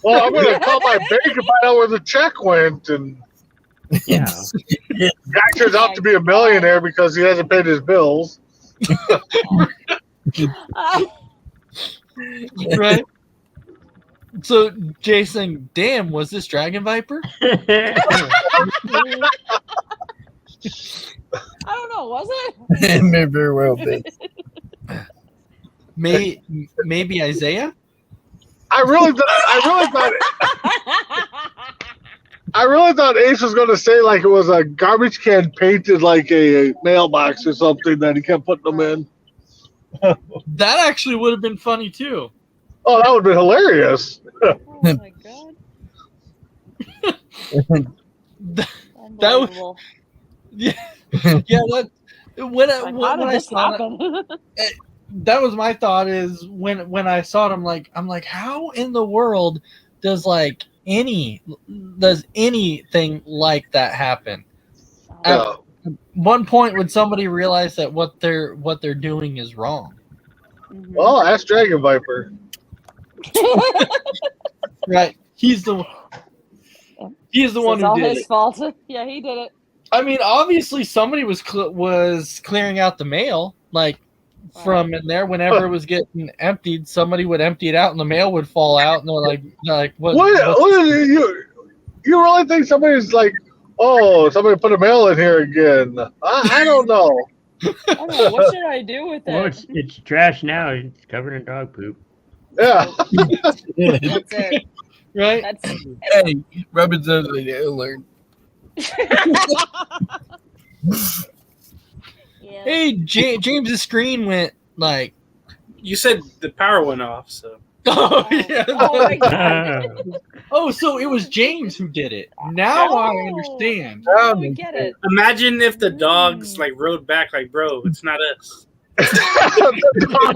Well, I'm going to call my bank and find out where the check went. And Yeah. guy turns out to be a millionaire because he hasn't paid his bills. Right? So Jason, damn, was this Dragon Viper? I don't know. Was it? It may very well be. Maybe Isaiah? I really thought Ace was going to say like it was a garbage can painted like a mailbox or something that he kept putting them in. That actually would have been funny too. Oh, that would be hilarious. Oh my god. That was Unbelievable. yeah. That when I, Like, when how did I this saw happen? that was my thought is when I saw it, I'm like, how in the world does anything like that happen? Yeah. At one point, would somebody realize that what they're doing is wrong? Mhm. Well, ask Dragon Viper. Right? He's the one It's who all did his it. fault. Yeah, he did it. I mean, obviously somebody was clearing out the mail, like from in there. Whenever it was getting emptied, somebody would empty it out, and the mail would fall out. And they're like, what? What you really think somebody's like, oh, somebody put a mail in here again? I don't know. I don't know. What should I do with Well, it? it's trash now. It's covered in dog poop. Yeah. That's it. Right? That's Hey, Robin's they'll learn. yeah. Hey, James's screen went like, You said the power went off, so oh yeah. Oh my god. Oh, so it was James who did it. Now I Oh. understand. Oh, I get it. imagine if the dogs like rode back like, bro, it's not us. We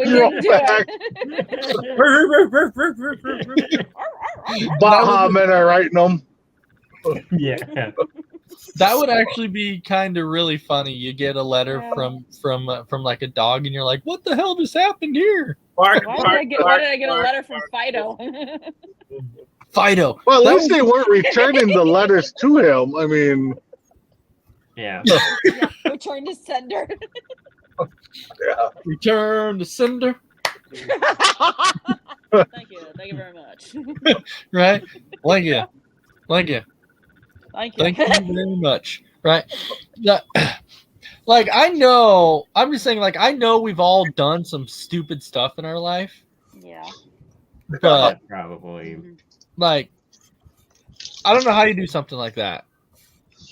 didn't do it. Baha men are writing them. Yeah. That would actually be kind of really funny. You get a letter Yeah. from like a dog, and you're like, "What the hell just happened here?" Bark, Why did bark, I get a bark, letter from bark. Fido? Fido. Well, That at least they weren't returning the letters to him. I mean, Yeah. Yeah, return to sender. Return to sender. Thank you very much. Right? Thank you. Thank you. Thank you very much. Right? That, like, I know, I'm just saying, like, I know we've all done some stupid stuff in our life, Yeah. but, Probably. like, I don't know how you do something like that.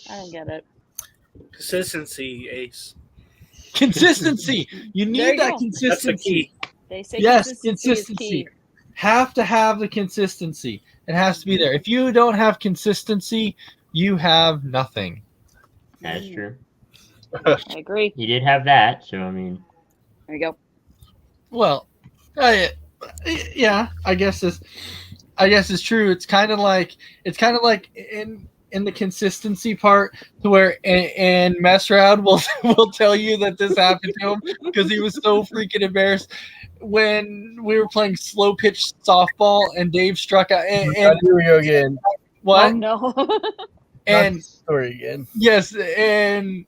I don't get it. Consistency, Ace. Consistency. You There need you that go. That's the consistency. key. They say Yes, consistency is consistency. key. Have to have the consistency. It has to be there. If you don't have consistency, you have nothing. That's true. I agree. He did have that, so I mean, There you go. Well, yeah, I guess it's true. It's kind of like in the consistency part to where and Mesrad will tell you that this happened to him because he was so freaking embarrassed when we were playing slow pitch softball and Dave struck out and Here we go again. what Oh, no. and Not the story again. yes and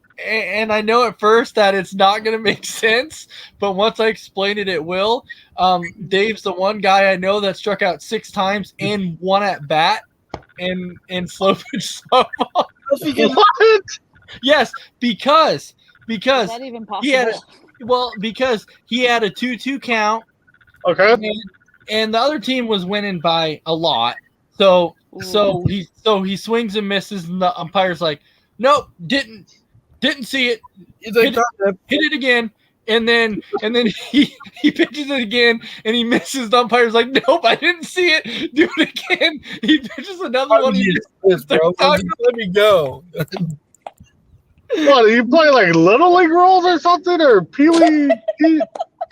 I know at first that it's not going to make sense, but once I explain it, it will. Dave's the one guy I know that struck out 6 times and 1 at bat in slow pitch softball. What? Yes, because Is that even possible? he had because he had a 2-2 count Okay. and the other team was winning by a lot. So he swings and misses and the umpire's like, "Nope, didn't see it. He's like, Hit it again." And then he pitches it again and he misses. The umpire's like, "Nope, I didn't see it. Do it again." He pitches another one. this, bro. Let me go. What, are you playing like Little League rules or something? Or Pee Wee?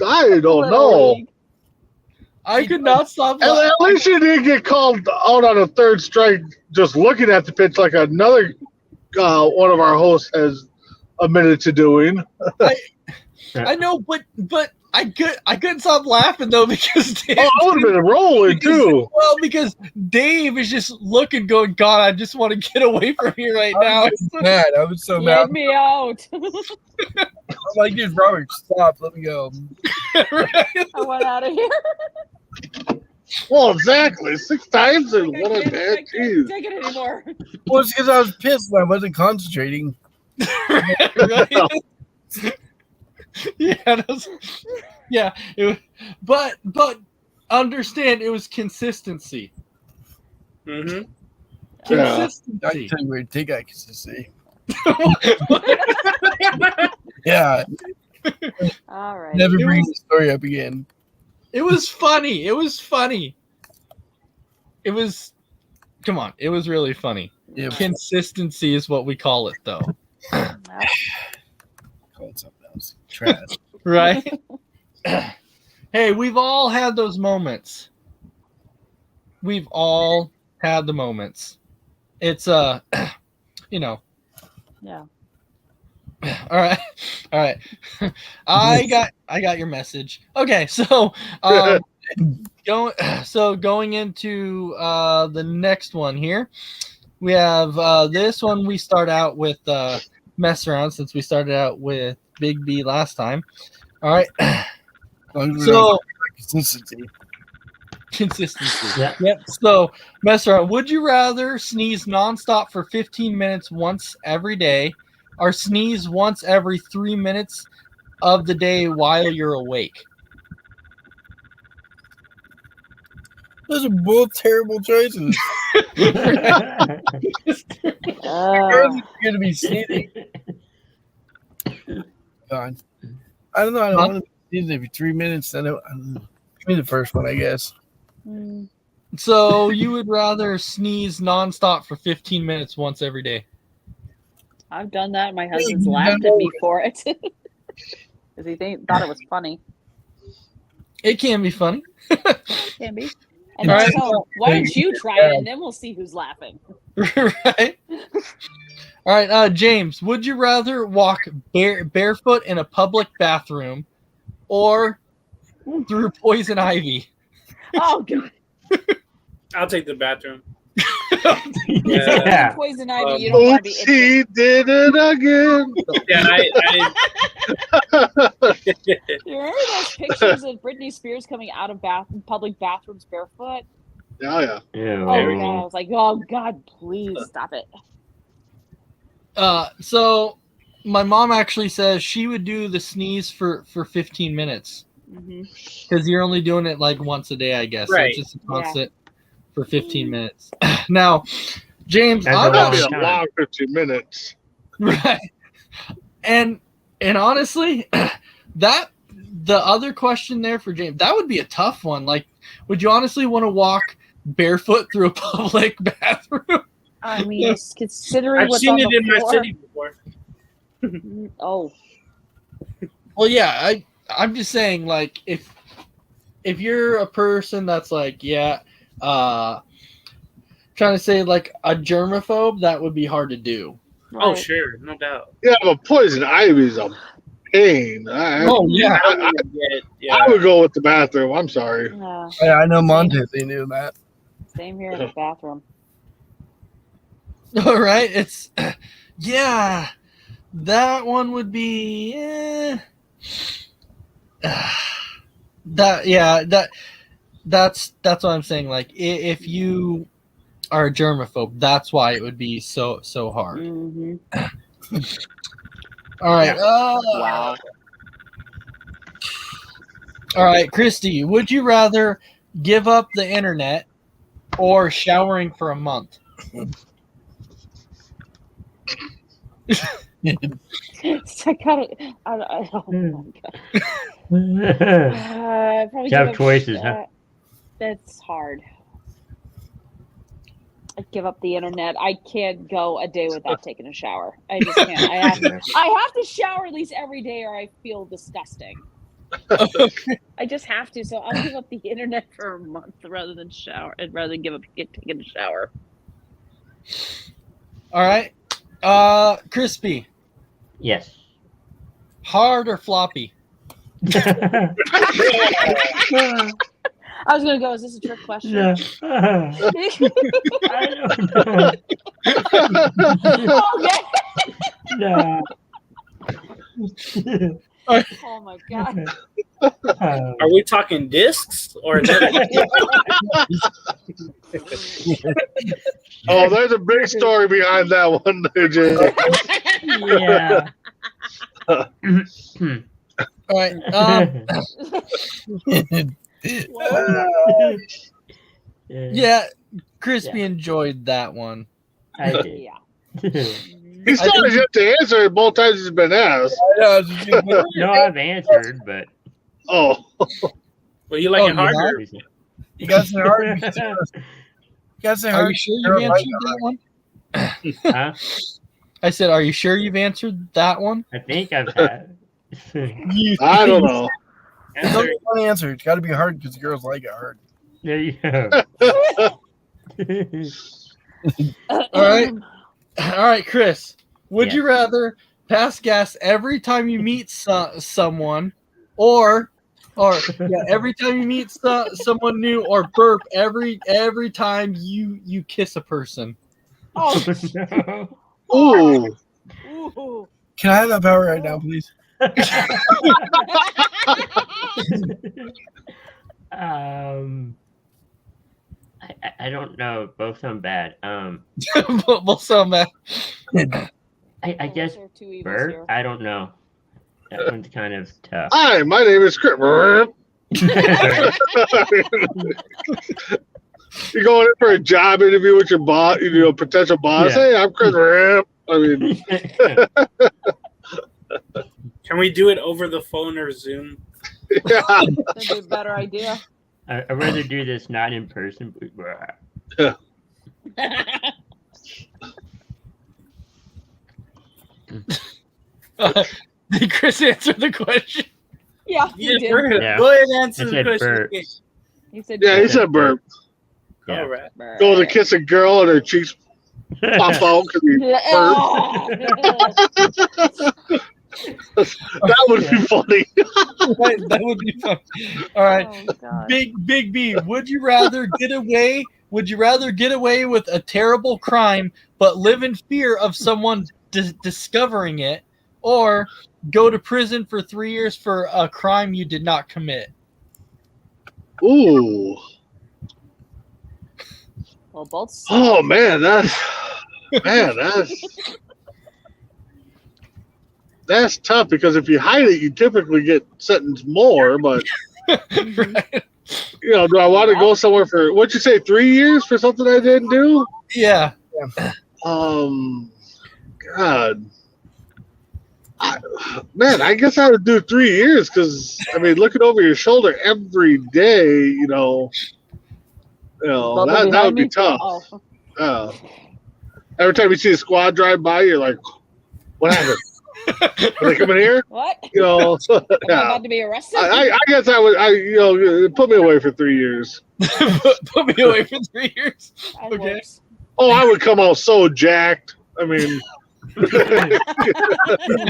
I don't know. I could not stop At laughing. least you didn't get called out on a 3rd strike just looking at the pitch like another one of our hosts has admitted to doing. I know, but I couldn't stop laughing though because Dave, Oh, I would have been rolling too. well, because Dave is just looking, going, "God, I just want to get away from here right now." I was mad. I was so mad. Let me out. I'm like, dude, Robert, stop. Let me go. Right? I went out of here. Well, exactly. 6 times and I what a can't bad cheese. take it anymore. Well, it's because I was pissed and I wasn't concentrating. Right? Yeah, it was, but understand it was consistency. Mm-hmm. I Consistency. can tell you where to take that consistency. Yeah, All right. never It bring was- the story up again. It was funny. It was funny. It was, come on, it was really funny. Yeah, Consistency is what we call it, though. Well, call it something else. Trash. Right? Hey, we've all had those moments. We've all had the moments. It's you know. yeah. All right. I got your message. Okay, so going into the next one here, we have this one. We start out with mess around since we started out with Big B last time. All right. So Consistency. consistency. Yeah. Yep. So mess around. Would you rather sneeze nonstop for 15 minutes once every day, or sneeze once every 3 minutes of the day while you're awake? Those are both terrible choices. Uh, You're going to be sneezing. God. I don't know. I don't want to be sneezing every 3 minutes. I don't know. Give me the first one, I guess. mm, So you would rather sneeze nonstop for 15 minutes once every day? I've done that. My husband's laughed at me for it because he thought it was funny. It can be funny. Can be. And All then I right. tell him, why don't you try it, and then we'll see who's laughing. Right? All right, James, would you rather walk barefoot in a public bathroom or through poison ivy? Oh god! I'll take the bathroom. Yeah. Poison ivy. You don't want to Oops, be itching. he did it again. Yeah, You remember those pictures of Britney Spears coming out of public bathrooms barefoot? Yeah. Ew. Oh god! I was like, oh god, please stop it. So my mom actually says she would do the sneeze for 15 minutes Hmm. because you're only doing it like once a day, I guess. Right. So it's just a constant for 15 minutes. Now, James, That's I'm a not That'd be long a time. long 15 minutes. right. And honestly, that the other question there for James, that would be a tough one. Like, would you honestly want to walk barefoot through a public bathroom? I mean, considering I've what's seen on it the in my floor. city before. Oh, Well, yeah, I'm just saying, like, if you're a person that's like, yeah, trying to say like a germaphobe, that would be hard to do. Oh, right. sure, no doubt. Yeah, but poison ivy's a pain. I yeah. I wouldn't get, yeah. I would go with the bathroom. I'm sorry. Yeah, I know Montez. They knew that. same here in the bathroom. All right, it's yeah, that one would be that's what I'm saying. Like, if you are a germaphobe, that's why it would be so hard. Hmm. All right, Wow. all right, Christy, would you rather give up the internet or showering for a month? I gotta. Oh my god. Probably Tough give up, choices, huh? That's hard. I give up the internet. I can't go a day without taking a shower. I just can't. I have to shower at least every day, or I feel disgusting. I just have to. So I'll give up the internet for a month rather than shower. I'd rather give up taking a shower. All right, Crispy, Yes. hard or floppy? I was gonna go. Is this a trick question? No. I don't know. Okay. No. Oh my god. Are we talking discs or another? Oh, there's a big story behind that one, Jay. Yeah. All right, yeah, Crispy enjoyed that one. I did. Yeah. He still has yet to answer it both times he's been asked. No, I've answered, but Oh, Well, you like Oh, it you harder? You guys say hard. You guys say Are hard. you sure you've answered that one? Huh? I said, are you sure you've answered that one? I think I've had. I don't know. There's only one answer. It's got to be hard because girls like it hard. There you go. All right. All right, Chris. Would Yeah. you rather pass gas every time you meet someone, or every time you meet someone new, or burp every time you kiss a person? Oh. No. Ooh. Ooh. Can I have that power right now, please? I don't know. Both sound bad. Well, so Matt. I guess Lesser of two evils Bert. here. I don't know. That one's kind of tough. Hi, my name is Chris. You're going in for a job interview with your boss, potential boss. Yeah. Hey, I'm Chris. I mean, Can we do it over the phone or Zoom? yeah. That'd be a better idea. I'd rather do this not in person. But, Did Chris answer the question? Yeah, you Yes, did. Bert. Yeah. Go ahead and answer I the said question. Bert. You said Yeah, he said burp. Yeah. All right. Bert. Go to kiss a girl and her cheeks pop out because he Oh. That would be funny. That would be fun. All right. Oh, God. Big B, would you rather get away with a terrible crime but live in fear of someone discovering it, or go to prison for 3 years for a crime you did not commit? Ooh. Well, both. Oh man, that's tough because if you hide it, you typically get sentenced more. But Right? do I want to go somewhere for what'd you say, 3 years for something I didn't do? Yeah. God. I guess I would do 3 years because looking over your shoulder every day, that would be tough. Oh. Every time you see a squad drive by, you're like, what happened? Are they coming here? What? You know, Am I yeah. about to be arrested? I guess I would. It put me away for 3 years. Put me away for 3 years. And Okay. worse. Oh, I would come out so jacked. I mean,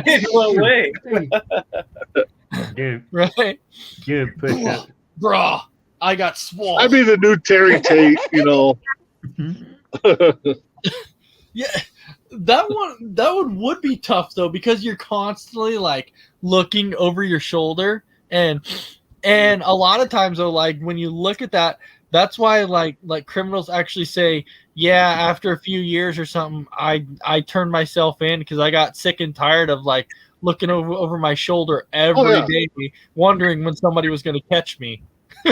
In what way? Dude, Right, push up. bruh. I got swole. I'd be the new Terry Tate. You know. Yeah, that one would be tough though, because you're constantly like looking over your shoulder, and a lot of times though, like when you look at that, that's why like criminals actually say, yeah, after a few years or something, I turned myself in because I got sick and tired of like looking over my shoulder every day, wondering when somebody was going to catch me.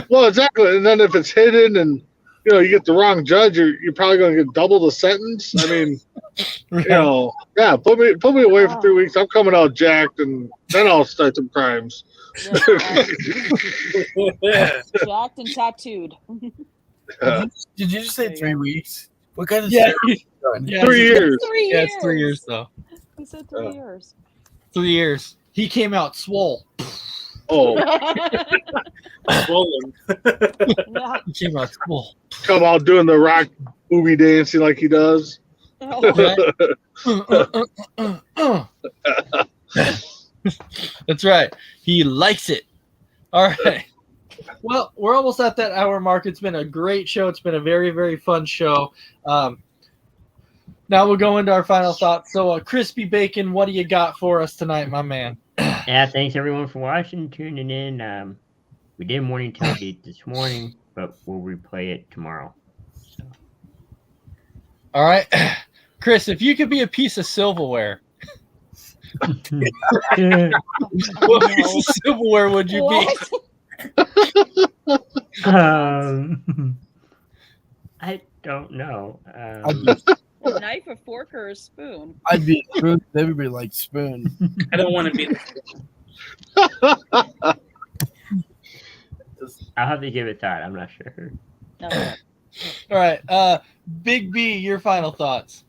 Well, exactly. And then if it's hidden and you get the wrong judge, you're probably going to get double the sentence. I mean, yeah. Put me away for 3 weeks. I'm coming out jacked, and then I'll start some crimes. Yeah. Jacked and tattooed. Did you just say 3 weeks? What kind of Yeah, yeah. 3 years. 3 yeah, years. it's 3 years though. He said 3 years. 3 years. He came out swole. Oh, Swollen. Yeah. He came out swole. come out doing the rock movie dancing like he does. That's right. He likes it. All right. Well, we're almost at that hour mark. It's been a great show. It's been a very, very fun show. Now we'll go into our final thoughts. So, Crispy Bacon, what do you got for us tonight, my man? Yeah, thanks everyone for watching, tuning in. We did morning tailgate this morning, but we'll replay it tomorrow. All right. Chris, if you could be a piece of silverware, what piece of silverware would you be? What? I don't know. A knife, a fork, or a spoon? I'd be a spoon. Everybody likes spoon. I don't want to be. I'll have to give it thought. I'm not sure. No. All right. Big B, your final thoughts.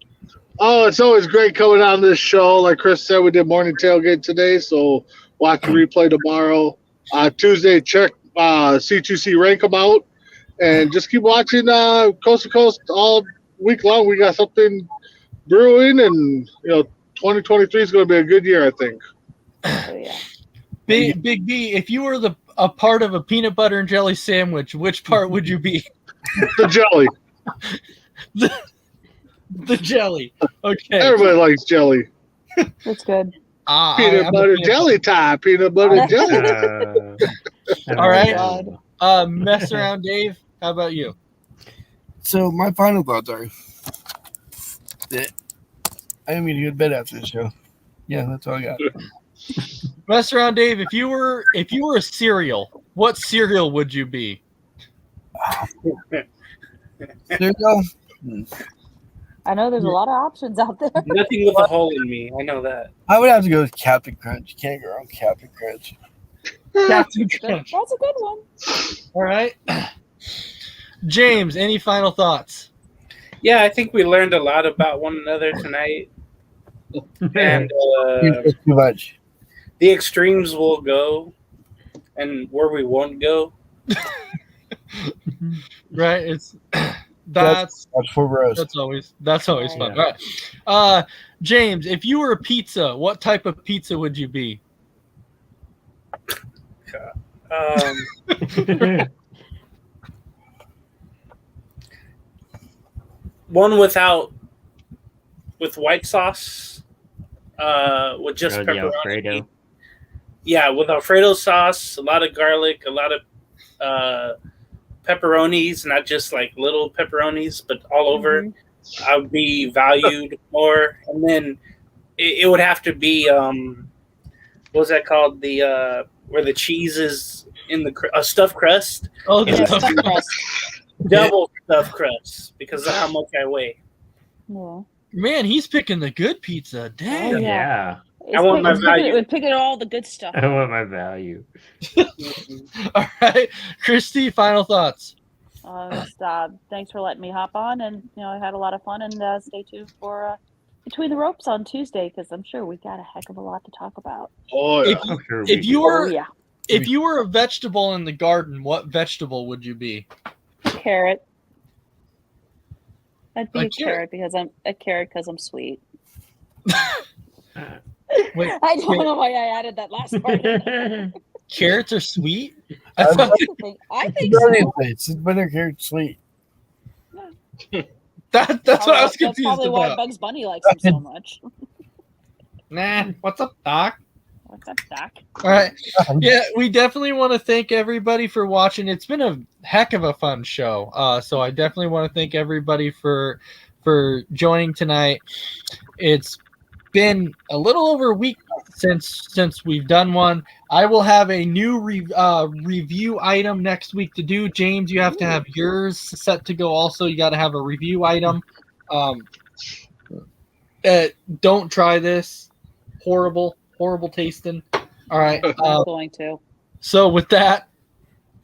Oh, it's always great coming on this show. Like Chris said, we did morning tailgate today, so watch the replay tomorrow. Tuesday, check C2C rank them out, and just keep watching Coast to Coast all week long. We got something brewing, and 2023 is going to be a good year, I think. Oh, yeah. Big B, if you were a part of a peanut butter and jelly sandwich, which part would you be? The jelly. The jelly. Okay. Everybody likes jelly. That's good. Peanut butter jelly time. Peanut butter jelly. All right. God. Mess around, Dave. How about you? So my final thoughts are that I'm going to go to bed after the show. Yeah, that's all I got. Mess around, Dave. If you were a cereal, what cereal would you be? There you go. I know there's a lot of options out there. Nothing with a hole in me. I know that. I would have to go with Captain Crunch. You can't go wrong with Captain Crunch. Captain Crunch. That's a good one. All right. James, any final thoughts? Yeah, I think we learned a lot about one another tonight, and Too much. the extremes will go, and where we won't go. Right. It's that's for roast. that's always fun. All right. James, if you were a pizza, what type of pizza would you be? One with white sauce, with just pepperoni. Alfredo. Yeah, with Alfredo sauce, a lot of garlic, a lot of pepperonis, not just like little pepperonis, but all over. I would be valued more, and then it would have to be what was that called? The where the cheese is in the stuffed crust. Oh, Yeah. Stuffed crust. Double stuffed crust because of how much I weigh. Yeah. man, he's picking the good pizza. Damn. Oh, Yeah. I want my value. We're picking all the good stuff. I want my value. All right, Christy, final thoughts. Thanks for letting me hop on, and I had a lot of fun. And stay tuned for Between the Ropes on Tuesday, because I'm sure we got a heck of a lot to talk about. Oh yeah. I'm sure we If you do. were yeah, if you were a vegetable in the garden, what vegetable would you be? carrot. I'd be A a carrot because I'm sweet. Wait, I don't know why I added that last part. carrots are sweet? I I thought I think Burning so. plates. It's better carrot sweet. that's what I was That's confused probably why about. Bugs Bunny likes him so much. Nah, what's up, Doc? What's up, Doc? All right. Yeah, we definitely want to thank everybody for watching. It's been a heck of a fun show. So I definitely want to thank everybody for joining tonight. It's been a little over a week since we've done one. I will have a new review item next week to do. James, you have to have yours set to go. Also, you got to have a review item. Don't try this. Horrible tasting. All right. I'm not going to. So with that,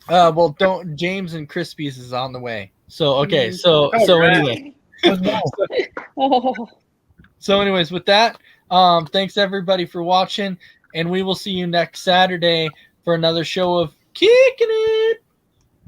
don't James and Crispies is on the way. So okay. So right. anyway. Oh. So anyways, with that, thanks everybody for watching, and we will see you next Saturday for another show of Kicking It.